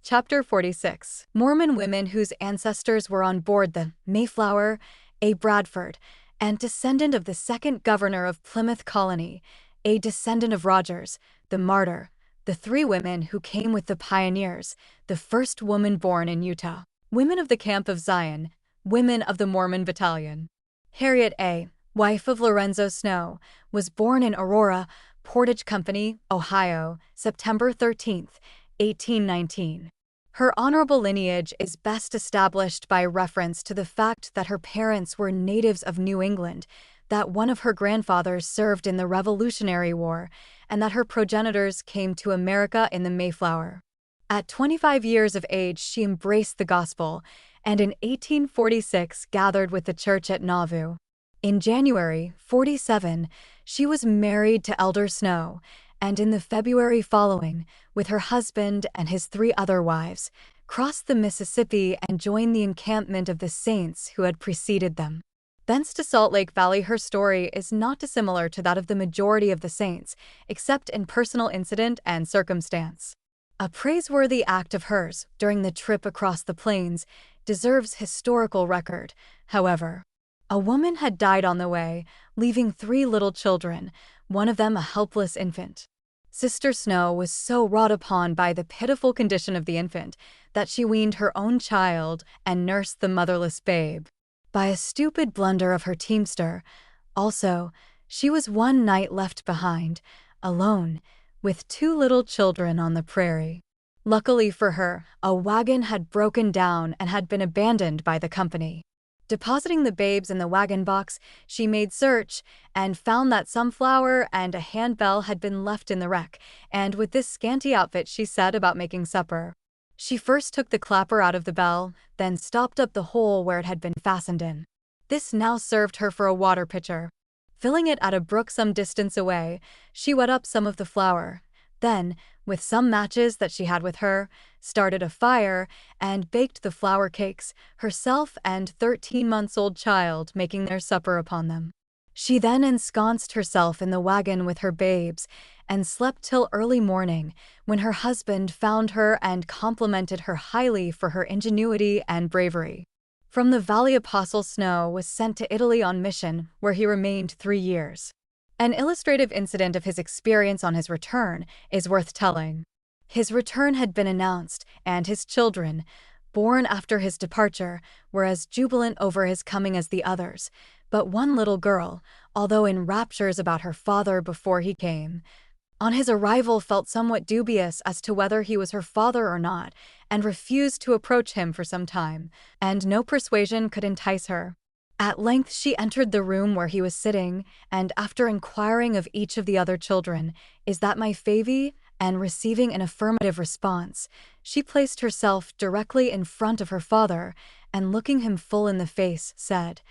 Chapter 46. Mormon women whose ancestors were on board the Mayflower, A. Bradford, and descendant of the second governor of Plymouth Colony, a descendant of Rogers, the martyr, the three women who came with the pioneers, the first woman born in Utah. Women of the Camp of Zion, women of the Mormon Battalion. Harriet A., wife of Lorenzo Snow, was born in Aurora, Portage Company, Ohio, September 13, 1819. Her honorable lineage is best established by reference to the fact that her parents were natives of New England, that one of her grandfathers served in the Revolutionary War, and that her progenitors came to America in the Mayflower. At 25 years of age, she embraced the gospel, and in 1846 gathered with the church at Nauvoo. In January 47, she was married to Elder Snow, and in the February following, with her husband and his three other wives, crossed the Mississippi and joined the encampment of the saints who had preceded them. Thence to Salt Lake Valley, her story is not dissimilar to that of the majority of the saints, except in personal incident and circumstance. A praiseworthy act of hers during the trip across the plains deserves historical record, however. A woman had died on the way, leaving three little children, one of them a helpless infant. Sister Snow was so wrought upon by the pitiful condition of the infant that she weaned her own child and nursed the motherless babe. By a stupid blunder of her teamster, also, she was one night left behind, alone, with two little children on the prairie. Luckily for her, a wagon had broken down and had been abandoned by the company. Depositing the babes in the wagon box, she made search and found that some flour and a handbell had been left in the wreck, and with this scanty outfit she set about making supper. She first took the clapper out of the bell, then stopped up the hole where it had been fastened in. This now served her for a water pitcher. Filling it at a brook some distance away, she wet up some of the flour. Then, with some matches that she had with her, started a fire and baked the flour cakes, herself and 13-month-old child making their supper upon them. She then ensconced herself in the wagon with her babes and slept till early morning, when her husband found her and complimented her highly for her ingenuity and bravery. From the Valley, Apostle Snow was sent to Italy on mission, where he remained 3 years. An illustrative incident of his experience on his return is worth telling. His return had been announced, and his children, born after his departure, were as jubilant over his coming as the others, but one little girl, although in raptures about her father before he came, on his arrival felt somewhat dubious as to whether he was her father or not, and refused to approach him for some time, and no persuasion could entice her. At length she entered the room where he was sitting, and after inquiring of each of the other children, "Is that my Favy?" and receiving an affirmative response, she placed herself directly in front of her father, and looking him full in the face, said,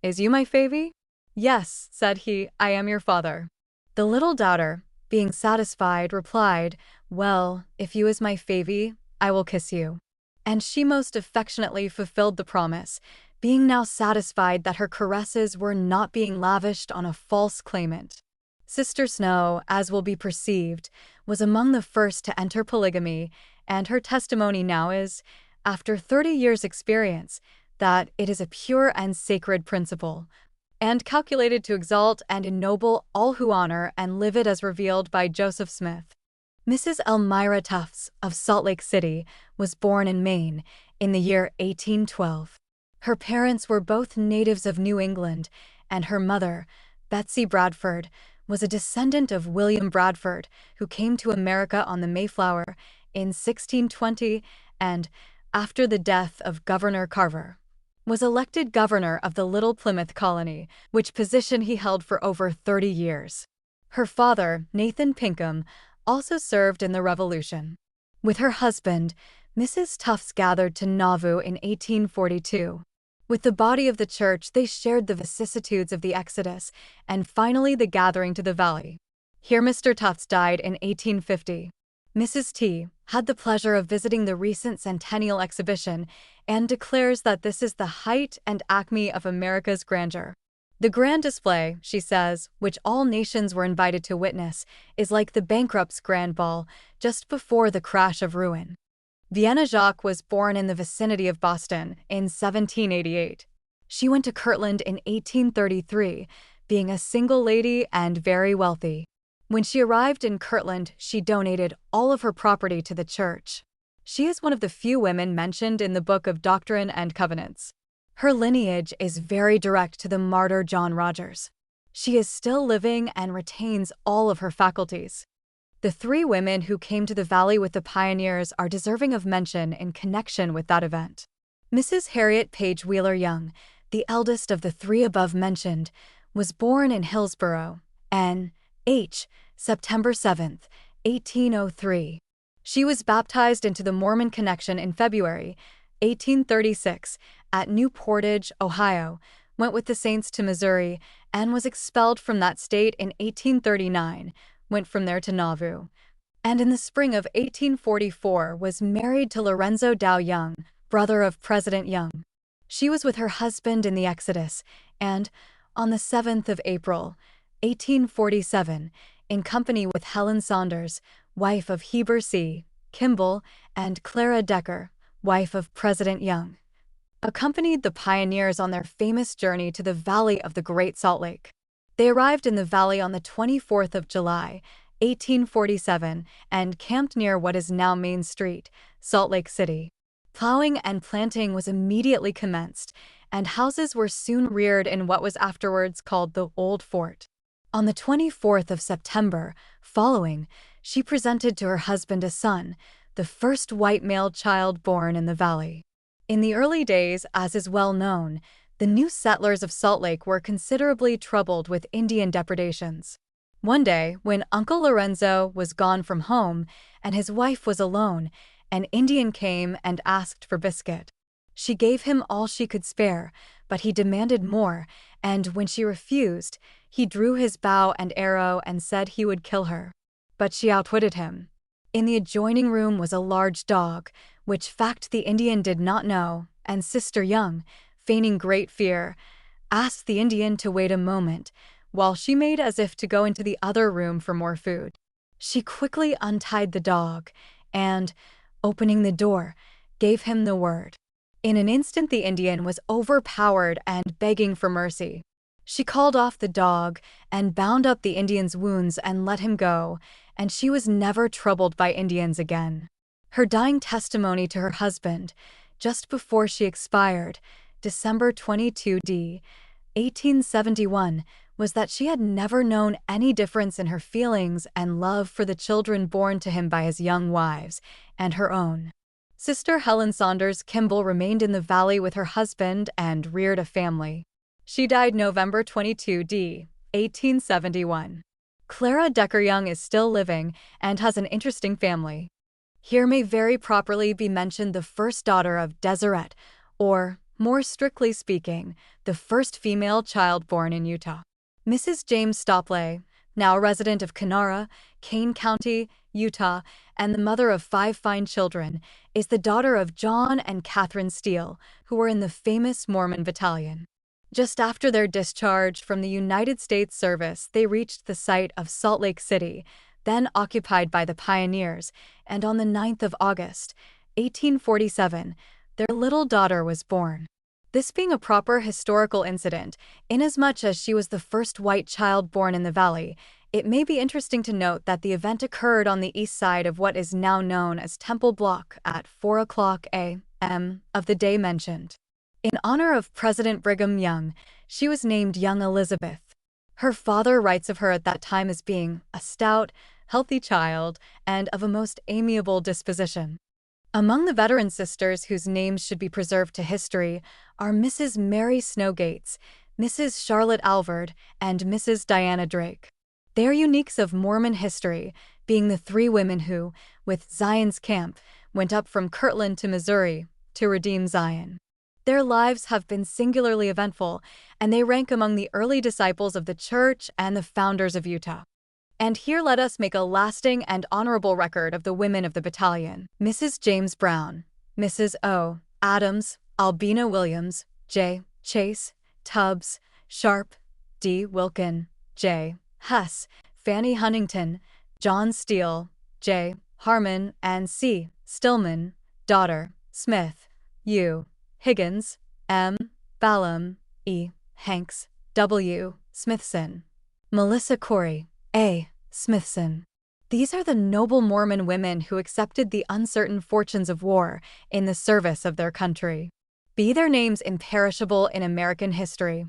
"Is you my Favy?" "Yes," said he, "I am your father." The little doubter, being satisfied, replied, "Well, if you is my Favy, I will kiss you." And she most affectionately fulfilled the promise, being now satisfied that her caresses were not being lavished on a false claimant. Sister Snow, as will be perceived, was among the first to enter polygamy, and her testimony now is, after 30 years' experience, that it is a pure and sacred principle, and calculated to exalt and ennoble all who honor and live it as revealed by Joseph Smith. Mrs. Elmira Tufts, of Salt Lake City, was born in Maine in the year 1812. Her parents were both natives of New England, and her mother, Betsy Bradford, was a descendant of William Bradford, who came to America on the Mayflower in 1620 and, after the death of Governor Carver, was elected governor of the Little Plymouth Colony, which position he held for over 30 years. Her father, Nathan Pinkham, also served in the Revolution. With her husband, Mrs. Tufts gathered to Nauvoo in 1842. With the body of the church, they shared the vicissitudes of the Exodus and finally the gathering to the valley. Here Mr. Tufts died in 1850. Mrs. T. had the pleasure of visiting the recent centennial exhibition and declares that this is the height and acme of America's grandeur. The grand display, she says, which all nations were invited to witness, is like the bankrupt's grand ball, just before the crash of ruin. Vienna Jacques was born in the vicinity of Boston in 1788. She went to Kirtland in 1833, being a single lady and very wealthy. When she arrived in Kirtland, she donated all of her property to the church. She is one of the few women mentioned in the Book of Doctrine and Covenants. Her lineage is very direct to the martyr John Rogers. She is still living and retains all of her faculties. The three women who came to the valley with the pioneers are deserving of mention in connection with that event. Mrs. Harriet Page Wheeler Young, the eldest of the three above mentioned, was born in Hillsborough, N.H., September 7, 1803. She was baptized into the Mormon connection in February 1836 at New Portage, Ohio, went with the Saints to Missouri, and was expelled from that state in 1839, went from there to Nauvoo, and in the spring of 1844 was married to Lorenzo Dow Young, brother of President Young. She was with her husband in the Exodus, and, on the 7th of April, 1847, in company with Helen Saunders, wife of Heber C. Kimball, and Clara Decker, wife of President Young, accompanied the pioneers on their famous journey to the Valley of the Great Salt Lake. They arrived in the valley on the 24th of July, 1847, and camped near what is now Main Street, Salt Lake City. Plowing and planting was immediately commenced, and houses were soon reared in what was afterwards called the Old Fort. On the 24th of September, following, she presented to her husband a son, the first white male child born in the valley. In the early days, as is well known, the new settlers of Salt Lake were considerably troubled with Indian depredations. One day, when Uncle Lorenzo was gone from home and his wife was alone, an Indian came and asked for biscuit. She gave him all she could spare, but he demanded more, and when she refused, he drew his bow and arrow and said he would kill her. But she outwitted him. In the adjoining room was a large dog, which fact the Indian did not know, and Sister Young, feigning great fear, asked the Indian to wait a moment, while she made as if to go into the other room for more food. She quickly untied the dog, and, opening the door, gave him the word. In an instant the Indian was overpowered and begging for mercy. She called off the dog and bound up the Indian's wounds and let him go, and she was never troubled by Indians again. Her dying testimony to her husband, just before she expired, December 22, d. 1871, was that she had never known any difference in her feelings and love for the children born to him by his young wives, and her own. Sister Helen Saunders Kimball remained in the valley with her husband and reared a family. She died November 22, d. 1871. Clara Decker Young is still living and has an interesting family. Here may very properly be mentioned the first daughter of Deseret, or, more strictly speaking, the first female child born in Utah. Mrs. James Stopley, now resident of Kenara, Kane County, Utah, and the mother of 5 fine children, is the daughter of John and Catherine Steele, who were in the famous Mormon battalion. Just after their discharge from the United States service, they reached the site of Salt Lake City, then occupied by the pioneers, and on the 9th of August, 1847, their little daughter was born. This being a proper historical incident, inasmuch as she was the first white child born in the valley, it may be interesting to note that the event occurred on the east side of what is now known as Temple Block at 4:00 a.m. of the day mentioned. In honor of President Brigham Young, she was named Young Elizabeth. Her father writes of her at that time as being a stout, healthy child and of a most amiable disposition. Among the veteran sisters whose names should be preserved to history are Mrs. Mary Snowgates, Mrs. Charlotte Alvord, and Mrs. Diana Drake. They are uniques of Mormon history, being the 3 women who, with Zion's camp, went up from Kirtland to Missouri to redeem Zion. Their lives have been singularly eventful, and they rank among the early disciples of the Church and the founders of Utah. And here let us make a lasting and honorable record of the women of the battalion. Mrs. James Brown, Mrs. O. Adams, Albina Williams, J. Chase, Tubbs, Sharp, D. Wilkin, J. Hess, Fanny Huntington, John Steele, J. Harmon, and C. Stillman, Daughter, Smith, U. Higgins, M. Ballum, E. Hanks, W. Smithson. Melissa Corey, A. Smithson. These are the noble Mormon women who accepted the uncertain fortunes of war in the service of their country. Be their names imperishable in American history.